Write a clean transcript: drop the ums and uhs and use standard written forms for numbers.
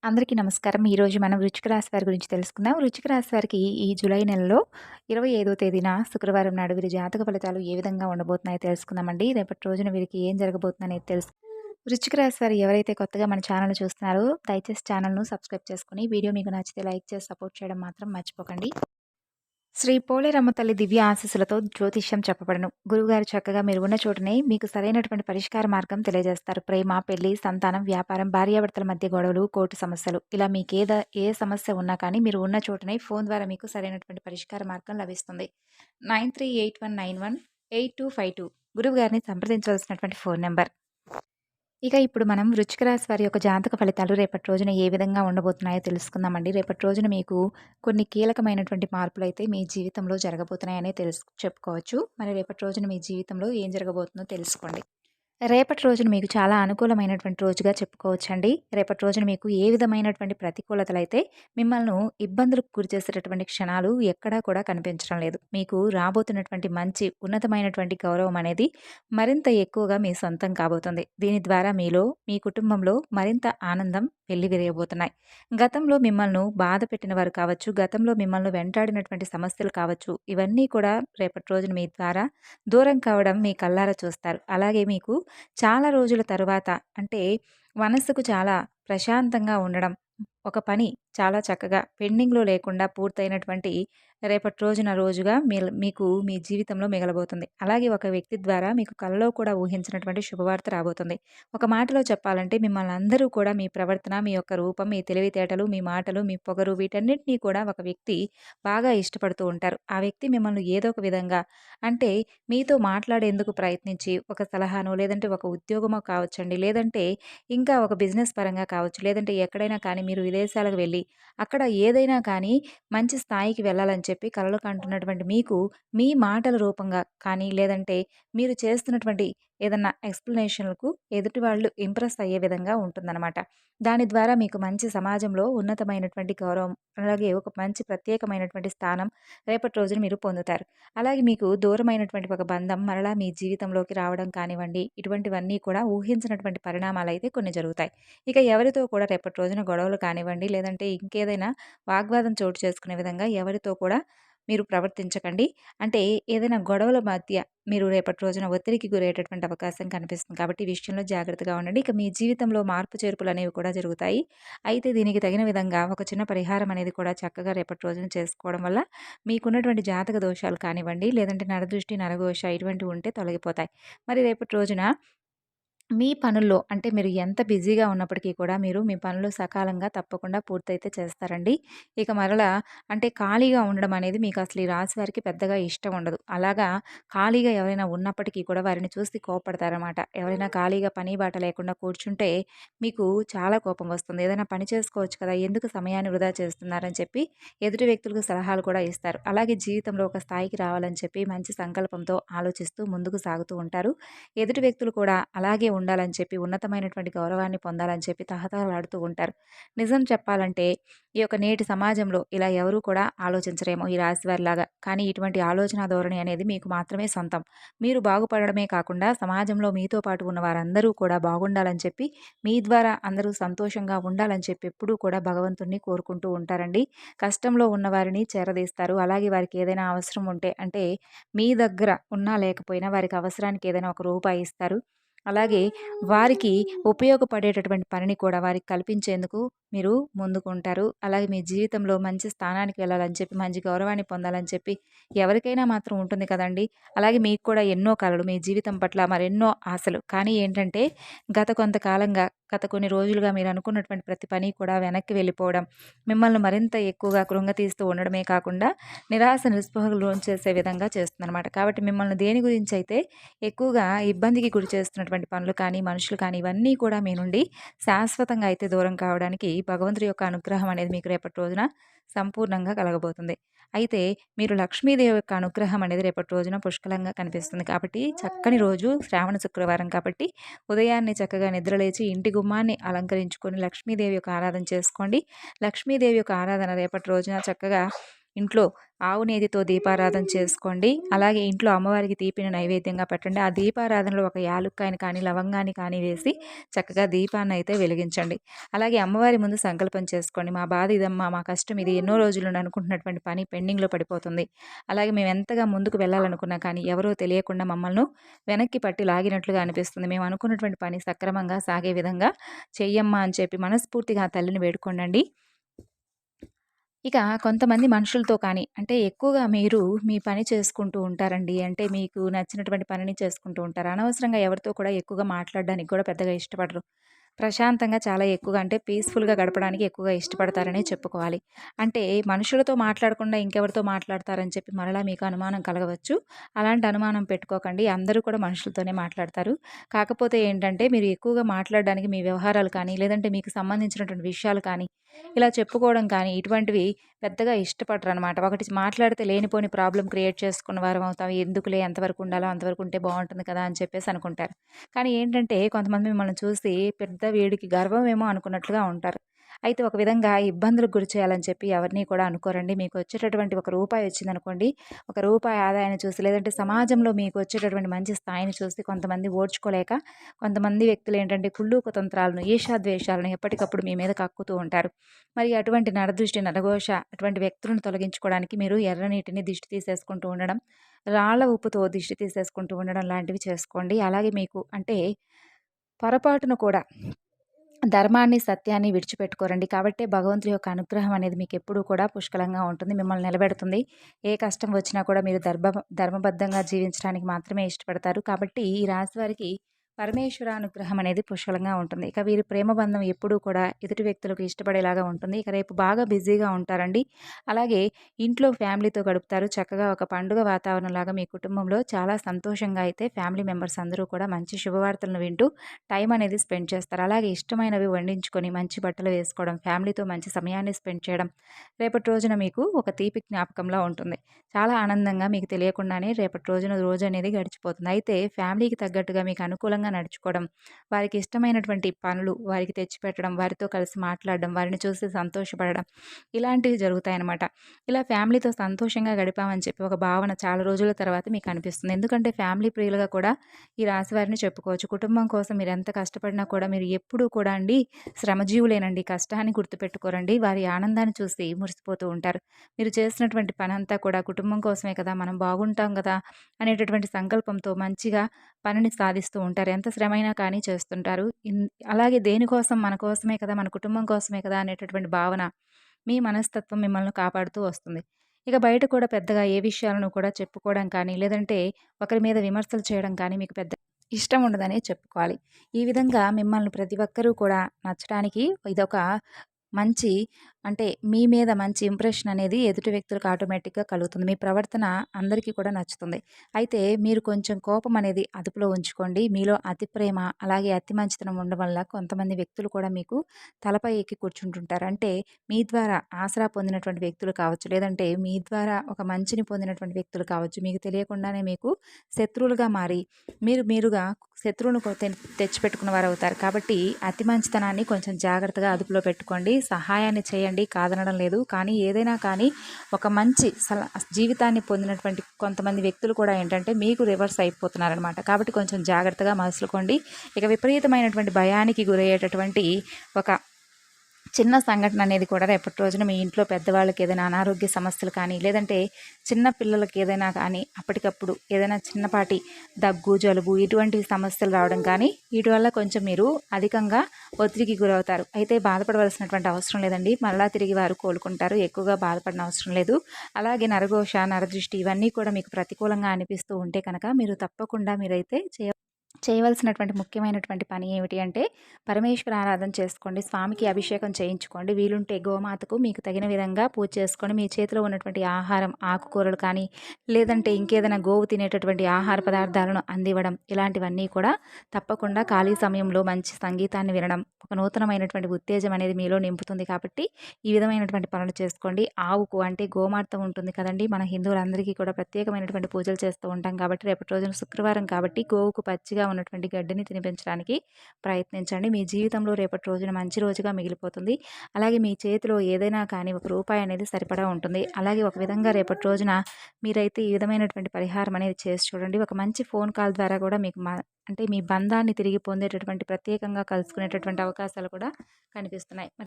అందరికీ నమస్కారం. ఈరోజు మనం వృశ్చిక రాశి వారి గురించి తెలుసుకుందాం. వృశ్చిక రాశి వారికి ఈ జూలై నెలలో 25వ తేదీన శుక్రవారం నాడు వీరి జాతక ఫలితాలు ఏ విధంగా ఉండబోతున్నాయో తెలుసుకుందామండి. రేపటి రోజున వీరికి ఏం జరగబోతుందనేది వృశ్చిక రాశి వారు ఎవరైతే కొత్తగా మన ఛానల్ చూస్తున్నారో దయచేసి ఛానల్‌ను సబ్స్క్రైబ్ చేసుకొని వీడియో మీకు నచ్చితే లైక్ చేసి సపోర్ట్ చేయడం మాత్రం మర్చిపోకండి. శ్రీ పోలేరమ్మ తల్లి దివ్య ఆశీస్సులతో జ్యోతిష్యం చెప్పబడును. గురువుగారు చక్కగా మీరు ఉన్న చోటనే మీకు సరైనటువంటి పరిష్కార మార్గం తెలియజేస్తారు. ప్రేమ, పెళ్లి, సంతానం, వ్యాపారం, భార్యాభర్తల మధ్య గొడవలు, కోర్టు సమస్యలు ఇలా ఏ సమస్య ఉన్నా కానీ మీరు ఉన్న చోటనే ఫోన్ ద్వారా మీకు సరైనటువంటి పరిష్కార మార్గం లభిస్తుంది. 9381918252 గురువుగారిని సంప్రదించవలసినటువంటి ఫోన్ నెంబర్. ఇక ఇప్పుడు మనం వృశ్చిక రాశి వారి యొక్క జాతక ఫలితాలు రేపటి రోజున ఏ విధంగా ఉండబోతున్నాయో తెలుసుకుందామండి. రేపటి రోజున మీకు కొన్ని కీలకమైనటువంటి మార్పులైతే మీ జీవితంలో జరగబోతున్నాయనే చెప్పుకోవచ్చు. మరి రేపటి రోజున మీ జీవితంలో ఏం జరగబోతుందో తెలుసుకోండి. రేపటి రోజున మీకు చాలా అనుకూలమైనటువంటి రోజుగా చెప్పుకోవచ్చండి. రేపటి రోజున మీకు ఏ విధమైనటువంటి ప్రతికూలతలైతే మిమ్మల్ని ఇబ్బందులకు గురిచేసేటటువంటి క్షణాలు ఎక్కడా కూడా కనిపించడం లేదు. మీకు రాబోతున్నటువంటి మంచి ఉన్నతమైనటువంటి గౌరవం అనేది మరింత ఎక్కువగా మీ సొంతం కాబోతుంది. దీని ద్వారా మీలో, మీ కుటుంబంలో మరింత ఆనందం వెల్లివిరియబోతున్నాయి. గతంలో మిమ్మల్ని బాధ పెట్టిన వారు కావచ్చు, గతంలో మిమ్మల్ని వెంటాడినటువంటి సమస్యలు కావచ్చు, ఇవన్నీ కూడా రేపటి రోజున మీ ద్వారా దూరం కావడం మీ కళ్ళారా చూస్తారు. అలాగే మీకు చాలా రోజుల తరువాత అంటే మనస్సుకు చాలా ప్రశాంతంగా ఉండడం, ఒక పని చాలా చక్కగా పెండింగ్‌లో లేకుండా పూర్తయినటువంటి రేపటి రోజుగా మీకు మీ జీవితంలో మిగలబోతుంది. అలాగే ఒక వ్యక్తి ద్వారా మీకు కలలో కూడా ఊహించినటువంటి శుభవార్త రాబోతుంది. ఒక మాటలో చెప్పాలంటే మిమ్మల్ని అందరూ కూడా మీ ప్రవర్తన, మీ యొక్క రూపం, మీ తెలివితేటలు, మీ మాటలు, మీ పొగరు వీటన్నిటిని కూడా ఒక వ్యక్తి బాగా ఇష్టపడుతూ ఉంటారు. ఆ వ్యక్తి మిమ్మల్ని ఏదో ఒక విధంగా అంటే మీతో మాట్లాడేందుకు ప్రయత్నించి ఒక సలహానో, లేదంటే ఒక ఉద్యోగమో కావచ్చండి. లేదంటే ఇంకా ఒక బిజినెస్ పరంగా కావచ్చు. లేదంటే ఎక్కడైనా కానీ మీరు విదేశాలకు వెళ్ళి అక్కడ ఏదైనా కానీ మంచి స్థాయికి వెళ్ళాలని చెప్పి కలలు కంటున్నటువంటి మీకు మీ మాటల రూపంగా కానీ లేదంటే మీరు చేస్తున్నటువంటి ఏదన్నా ఎక్స్‌ప్లనేషన్‌లకు ఎదుటి వాళ్ళు ఇంప్రెస్ అయ్యే విధంగా ఉంటుందన్నమాట. దాని ద్వారా మీకు మంచి సమాజంలో ఉన్నతమైనటువంటి గౌరవం, అలాగే ఒక మంచి ప్రత్యేకమైనటువంటి స్థానం రేపటి రోజున మీరు పొందుతారు. అలాగే మీకు దూరమైనటువంటి ఒక బంధం మరలా మీ జీవితంలోకి రావడం కానివ్వండి, ఇటువంటివన్నీ కూడా ఊహించినటువంటి పరిణామాలైతే కొన్ని జరుగుతాయి. ఇక ఎవరితో కూడా రేపటి రోజున గొడవలు కానివ్వండి, లేదంటే ఇంకేదైనా వాగ్వాదం చోటు చేసుకునే విధంగా ఎవరితో కూడా మీరు ప్రవర్తించకండి. అంటే ఏదైనా గొడవల మధ్య మీరు రేపటి రోజున ఒత్తిడికి గురయ్యేటటువంటి అవకాశం కనిపిస్తుంది. కాబట్టి ఈ విషయంలో జాగ్రత్తగా ఉండండి. ఇక మీ జీవితంలో మార్పు చేర్పులనేవి కూడా జరుగుతాయి. అయితే దీనికి తగిన విధంగా ఒక చిన్న పరిహారం అనేది కూడా చక్కగా రేపటి రోజున చేసుకోవడం వల్ల మీకున్నటువంటి జాతక దోషాలు కానివ్వండి, లేదంటే నరదృష్టి, నరఘోష ఇటువంటివి ఉంటే తొలగిపోతాయి. మరి రేపటి రోజున మీ పనుల్లో అంటే మీరు ఎంత బిజీగా ఉన్నప్పటికీ కూడా మీరు మీ పనులు సకాలంగా తప్పకుండా పూర్తయితే చేస్తారండి. ఇక మరలా అంటే ఖాళీగా ఉండడం అనేది మీకు అసలు ఈ రాశి వారికి పెద్దగా ఇష్టం ఉండదు. అలాగా ఖాళీగా ఎవరైనా ఉన్నప్పటికీ కూడా వారిని చూసి కోప్పడతారన్నమాట. ఎవరైనా ఖాళీగా పని బాట లేకుండా కూర్చుంటే మీకు చాలా కోపం వస్తుంది. ఏదైనా పని చేసుకోవచ్చు కదా! ఎందుకు సమయాన్ని వృధా చేస్తున్నారని చెప్పి ఎదుటి వ్యక్తులకు సలహాలు కూడా ఇస్తారు. అలాగే జీవితంలో ఒక స్థాయికి రావాలని చెప్పి మంచి సంకల్పంతో ఆలోచిస్తూ ముందుకు సాగుతూ ఉంటారు. ఎదుటి వ్యక్తులు కూడా అలాగే ఉండాలని చెప్పి ఉన్నతమైనటువంటి గౌరవాన్ని పొందాలని చెప్పి తహతహలాడుతూ ఉంటారు. నిజం చెప్పాలంటే ఈ యొక్క నేటి సమాజంలో ఇలా ఎవరు కూడా ఆలోచించరేమో ఈ రాశివారిలాగా. కానీ ఇటువంటి ఆలోచన ధోరణి అనేది మీకు మాత్రమే సొంతం. మీరు బాగుపడడమే కాకుండా సమాజంలో మీతో పాటు ఉన్న వారందరూ కూడా బాగుండాలని చెప్పి మీ ద్వారా అందరూ సంతోషంగా ఉండాలని చెప్పి ఎప్పుడూ కూడా భగవంతుడిని కోరుకుంటూ ఉంటారండి. కష్టంలో ఉన్న వారిని చేరదీస్తారు. అలాగే వారికి ఏదైనా అవసరం ఉంటే అంటే మీ దగ్గర ఉన్నా లేకపోయినా వారికి అవసరానికి ఏదైనా ఒక రూపాయి ఇస్తారు. అలాగే వారికి ఉపయోగపడేటటువంటి పనిని కూడా వారికి కల్పించేందుకు మీరు ముందుకుంటారు. అలాగే మీ జీవితంలో మంచి స్థానానికి వెళ్ళాలని చెప్పి, మంచి గౌరవాన్ని పొందాలని చెప్పి ఎవరికైనా మాత్రం ఉంటుంది కదండీ! అలాగే మీకు కూడా ఎన్నో కలలు, మీ జీవితం పట్ల మరెన్నో ఆశలు. కానీ ఏంటంటే గత కొన్ని రోజులుగా మీరు అనుకున్నటువంటి ప్రతి పని కూడా వెనక్కి వెళ్ళిపోవడం, మిమ్మల్ని మరింత ఎక్కువగా కృంగతీస్తూ ఉండడమే కాకుండా నిరాశ, నిస్పృహకు లోనుచేసే విధంగా చేస్తుందనమాట. కాబట్టి మిమ్మల్ని దేని గురించైతే ఎక్కువగా ఇబ్బందికి గురి చేస్తున్నటువంటి పనులు కానీ, మనుషులు కానీ ఇవన్నీ కూడా మీ నుండి శాశ్వతంగా అయితే దూరం కావడానికి భగవంతుడి యొక్క అనుగ్రహం అనేది మీకు రేపటి రోజున సంపూర్ణంగా కలగబోతుంది. అయితే మీరు లక్ష్మీదేవి యొక్క అనుగ్రహం అనేది రేపటి రోజున పుష్కలంగా కనిపిస్తుంది. కాబట్టి చక్కని రోజు శ్రావణ శుక్రవారం కాబట్టి ఉదయాన్నే చక్కగా నిద్రలేచి ఇంటి గుమ్మాన్ని అలంకరించుకొని లక్ష్మీదేవి యొక్క ఆరాధన చేసుకోండి. లక్ష్మీదేవి యొక్క ఆరాధన రేపటి రోజున చక్కగా ఇంట్లో ఆవు నేతితో దీపారాధన చేసుకోండి. అలాగే ఇంట్లో అమ్మవారికి తీపిని నైవేద్యంగా పెట్టండి. ఆ దీపారాధనలో ఒక యాలుక్కాయని కానీ, లవంగాన్ని కానీ వేసి చక్కగా దీపాన్నయితే వెలిగించండి. అలాగే అమ్మవారి ముందు సంకల్పం చేసుకోండి. మా బాధ ఇదమ్మా, మా కష్టం ఇది, ఎన్నో రోజుల నుండి అనుకుంటున్నటువంటి పని పెండింగ్‌లో పడిపోతుంది. అలాగే మేము ఎంతగా ముందుకు వెళ్ళాలనుకున్నా కానీ ఎవరో తెలియకుండా మమ్మల్ని వెనక్కి పట్టి లాగినట్లుగా అనిపిస్తుంది. మేము అనుకున్నటువంటి పని సక్రమంగా సాగే విధంగా చెయ్యమ్మా అని చెప్పి మనస్ఫూర్తిగా ఆ తల్లిని వేడుకోండండి. ఇక కొంతమంది మనుషులతో కానీ అంటే ఎక్కువగా మీరు మీ పని చేసుకుంటూ ఉంటారండి. అంటే మీకు నచ్చినటువంటి పనిని చేసుకుంటూ ఉంటారు. అనవసరంగా ఎవరితో కూడా ఎక్కువగా మాట్లాడడానికి కూడా పెద్దగా ఇష్టపడరు. ప్రశాంతంగా చాలా ఎక్కువగా అంటే పీస్‌ఫుల్‌గా గడపడానికి ఎక్కువగా ఇష్టపడతారనే చెప్పుకోవాలి. అంటే మనుషులతో మాట్లాడకుండా ఇంకెవరితో మాట్లాడతారని చెప్పి మరలా మీకు అనుమానం కలగవచ్చు. అలాంటి అనుమానం పెట్టుకోకండి. అందరూ కూడా మనుషులతోనే మాట్లాడతారు. కాకపోతే ఏంటంటే మీరు ఎక్కువగా మాట్లాడడానికి మీ వ్యవహారాలు కానీ, లేదంటే మీకు సంబంధించినటువంటి విషయాలు కానీ, ఇలా చెప్పుకోవడం కానీ ఇటువంటివి పెద్దగా ఇష్టపడరనమాట. ఒకటి మాట్లాడితే లేనిపోని ప్రాబ్లమ్ క్రియేట్ చేసుకున్న వారం అవుతాం. ఎందుకులే ఎంతవరకు ఉండాలో అంతవరకు ఉంటే బావుంటుంది కదా! అని చెప్పేసి అనుకుంటారు. కానీ ఏంటంటే కొంతమంది మిమ్మల్ని చూసి పెద్ద వీడికి గర్వమేమో అనుకున్నట్లుగా ఉంటారు. అయితే ఒక విధంగా ఇబ్బందులకు గురి చేయాలని చెప్పి ఎవరిని కూడా అనుకోరండి. మీకు వచ్చేటటువంటి ఒక రూపాయి వచ్చిందనుకోండి, ఒక రూపాయి ఆదాయాన్ని చూసి లేదంటే సమాజంలో మీకు వచ్చేటటువంటి మంచి స్థాయిని చూసి కొంతమంది ఓర్చుకోలేక కొంతమంది వ్యక్తులు ఏంటంటే కుళ్ళు కుతంత్రాలను, ఈర్ష్యాద్వేషాలను ఎప్పటికప్పుడు మీ మీద కక్కుతూ ఉంటారు. మరి అటువంటి నరదృష్టి, నరఘోష అటువంటి వ్యక్తులను తొలగించుకోవడానికి మీరు ఎర్ర నీటిని దిష్టి తీసేసుకుంటూ ఉండడం, రాళ్ళ ఉప్పుతో దిష్టి తీసేసుకుంటూ ఉండడం లాంటివి చేసుకోండి. అలాగే మీకు అంటే పొరపాటున కూడా ధర్మాన్ని, సత్యాన్ని విడిచిపెట్టుకోరండి. కాబట్టే భగవంతుడి యొక్క అనుగ్రహం అనేది మీకెప్పుడూ కూడా పుష్కలంగా ఉంటుంది. మిమ్మల్ని నిలబెడుతుంది. ఏ కష్టం వచ్చినా కూడా మీరు ధర్మబద్ధంగా జీవించడానికి మాత్రమే ఇష్టపడతారు. కాబట్టి ఈ రాశి వారికి పరమేశ్వరానుగ్రహం అనేది పుష్కలంగా ఉంటుంది. ఇక వీరి ప్రేమ బంధం ఎప్పుడూ కూడా ఎదుటి వ్యక్తులకు ఇష్టపడేలాగా ఉంటుంది. ఇక రేపు బాగా బిజీగా ఉంటారండి. అలాగే ఇంట్లో ఫ్యామిలీతో గడుపుతారు. చక్కగా ఒక పండుగ వాతావరణంలాగా మీ కుటుంబంలో చాలా సంతోషంగా అయితే ఫ్యామిలీ మెంబర్స్ అందరూ కూడా మంచి శుభవార్తలను వింటూ టైం అనేది స్పెండ్ చేస్తారు. అలాగే ఇష్టమైనవి వండించుకొని మంచి బట్టలు వేసుకోవడం, ఫ్యామిలీతో మంచి సమయాన్ని స్పెండ్ చేయడం రేపటి రోజున మీకు ఒక తీపి జ్ఞాపకంలా ఉంటుంది. చాలా ఆనందంగా మీకు తెలియకుండానే రేపటి రోజున రోజు అనేది గడిచిపోతుంది. అయితే ఫ్యామిలీకి తగ్గట్టుగా మీకు అనుకూలంగా నడుచుకోవడం, వారికి ఇష్టమైనటువంటి పనులు వారికి తెచ్చిపెట్టడం, వారితో కలిసి మాట్లాడడం, వారిని చూసి సంతోషపడడం ఇలాంటివి జరుగుతాయన్నమాట. ఇలా ఫ్యామిలీతో సంతోషంగా గడిపామని చెప్పి ఒక భావన చాలా రోజుల తర్వాత మీకు అనిపిస్తుంది. ఎందుకంటే ఫ్యామిలీ ప్రియులుగా కూడా ఈ రాశి వారిని చెప్పుకోవచ్చు. కుటుంబం కోసం మీరెంత కష్టపడినా కూడా మీరు ఎప్పుడూ కూడా అండి శ్రమజీవులేనండి. కష్టాన్ని గుర్తుపెట్టుకోరండి. వారి ఆనందాన్ని చూసి మురిసిపోతూ ఉంటారు. మీరు చేసినటువంటి పనంతా కూడా కుటుంబం కోసమే కదా! మనం బాగుంటాం గదా! అనేటటువంటి సంకల్పంతో మంచిగా పనిని సాధిస్తూ ఉంటారు. ఎంత శ్రమైనా కానీ చేస్తుంటారు. అలాగే దేనికోసం మన కోసమే కదా! మన కుటుంబం కోసమే కదా! అనేటటువంటి భావన మీ మనస్తత్వం మిమ్మల్ని కాపాడుతూ వస్తుంది. ఇక బయట కూడా పెద్దగా ఏ విషయాలను కూడా చెప్పుకోవడం కానీ, లేదంటే ఒకరి మీద విమర్శలు చేయడం కానీ మీకు పెద్ద ఇష్టం ఉండదనే చెప్పుకోవాలి. ఈ విధంగా మిమ్మల్ని ప్రతి ఒక్కరూ కూడా నచ్చడానికి ఇదొక మంచి అంటే మీ మీద మంచి ఇంప్రెషన్ అనేది ఎదుటి వ్యక్తులకు ఆటోమేటిక్‌గా కలుగుతుంది. మీ ప్రవర్తన అందరికీ కూడా నచ్చుతుంది. అయితే మీరు కొంచెం కోపం అనేది అదుపులో ఉంచుకోండి. మీలో అతి ప్రేమ, అలాగే అతి మంచితనం ఉండడం వల్ల కొంతమంది వ్యక్తులు కూడా మీకు తలపై ఎక్కి కూర్చుంటుంటారు. అంటే మీ ద్వారా ఆసరా పొందినటువంటి వ్యక్తులు కావచ్చు, లేదంటే మీ ద్వారా ఒక మంచిని పొందినటువంటి వ్యక్తులు కావచ్చు. మీకు తెలియకుండానే మీకు శత్రువులుగా మారి మీరుగా శత్రువును తెచ్చిపెట్టుకున్న వారవుతారు. కాబట్టి అతి మంచితనాన్ని కొంచెం జాగ్రత్తగా అదుపులో పెట్టుకోండి. సహాయాన్ని చేయండి, కాదనడం లేదు. కానీ ఏదైనా కానీ ఒక మంచి జీవితాన్ని పొందినటువంటి కొంతమంది వ్యక్తులు కూడా ఏంటంటే మీకు రివర్స్ అయిపోతున్నారనమాట. కాబట్టి కొంచెం జాగ్రత్తగా మసులుకోండి. ఇక విపరీతమైనటువంటి భయానికి గురయ్యేటటువంటి ఒక చిన్న సంఘటన అనేది కూడా రేపటి రోజున మీ ఇంట్లో పెద్దవాళ్ళకి ఏదైనా అనారోగ్య సమస్యలు కానీ, లేదంటే చిన్న పిల్లలకి ఏదైనా కానీ అప్పటికప్పుడు ఏదైనా చిన్నపాటి దగ్గు, జలుబు ఇటువంటి సమస్యలు రావడం కానీ వీటి వల్ల కొంచెం మీరు అధికంగా ఒత్తిడికి గురవుతారు. అయితే బాధపడవలసినటువంటి అవసరం లేదండి. మరలా తిరిగి వారు కోలుకుంటారు. ఎక్కువగా బాధపడిన అవసరం లేదు. అలాగే నరఘోష, నరదృష్టి ఇవన్నీ కూడా మీకు ప్రతికూలంగా అనిపిస్తూ ఉంటే కనుక మీరు తప్పకుండా మీరైతే చేయవలసినటువంటి ముఖ్యమైనటువంటి పని ఏమిటి అంటే పరమేశ్వర ఆరాధన చేసుకోండి. స్వామికి అభిషేకం చేయించుకోండి. వీలుంటే గోమాతకు మీకు తగిన విధంగా పూజ చేసుకొని మీ చేతిలో ఉన్నటువంటి ఆహారం, ఆకుకూరలు కానీ, లేదంటే ఇంకేదైనా గోవు తినేటటువంటి ఆహార పదార్థాలను అందివ్వడం ఇలాంటివన్నీ కూడా తప్పకుండా ఖాళీ సమయంలో మంచి సంగీతాన్ని వినడం ఒక నూతనమైనటువంటి ఉత్తేజం అనేది మీలో నింపుతుంది. కాబట్టి ఈ విధమైనటువంటి పనులు చేసుకోండి. ఆవుకు అంటే గోమాత ఉంటుంది కదండి, మన హిందువులందరికీ కూడా ప్రత్యేకమైనటువంటి పూజలు చేస్తూ ఉంటాం. కాబట్టి రేపటి రోజున శుక్రవారం కాబట్టి గోవుకు పచ్చిగా ఉన్నటువంటి గడ్డిని తినిపించడానికి ప్రయత్నించండి. మీ జీవితంలో రేపటి రోజున మంచి రోజుగా మిగిలిపోతుంది. అలాగే మీ చేతిలో ఏదైనా కానీ ఒక రూపాయి అనేది సరిపడా ఉంటుంది. అలాగే ఒక విధంగా రేపటి రోజున మీరైతే ఈ విధమైనటువంటి పరిహారం అనేది చేసి చూడండి. ఒక మంచి ఫోన్ కాల్ ద్వారా కూడా మీకు అంటే మీ బంధాన్ని తిరిగి పొందేటటువంటి ప్రత్యేకంగా కలుసుకునేటటువంటి అవకాశాలు కూడా కనిపిస్తున్నాయి.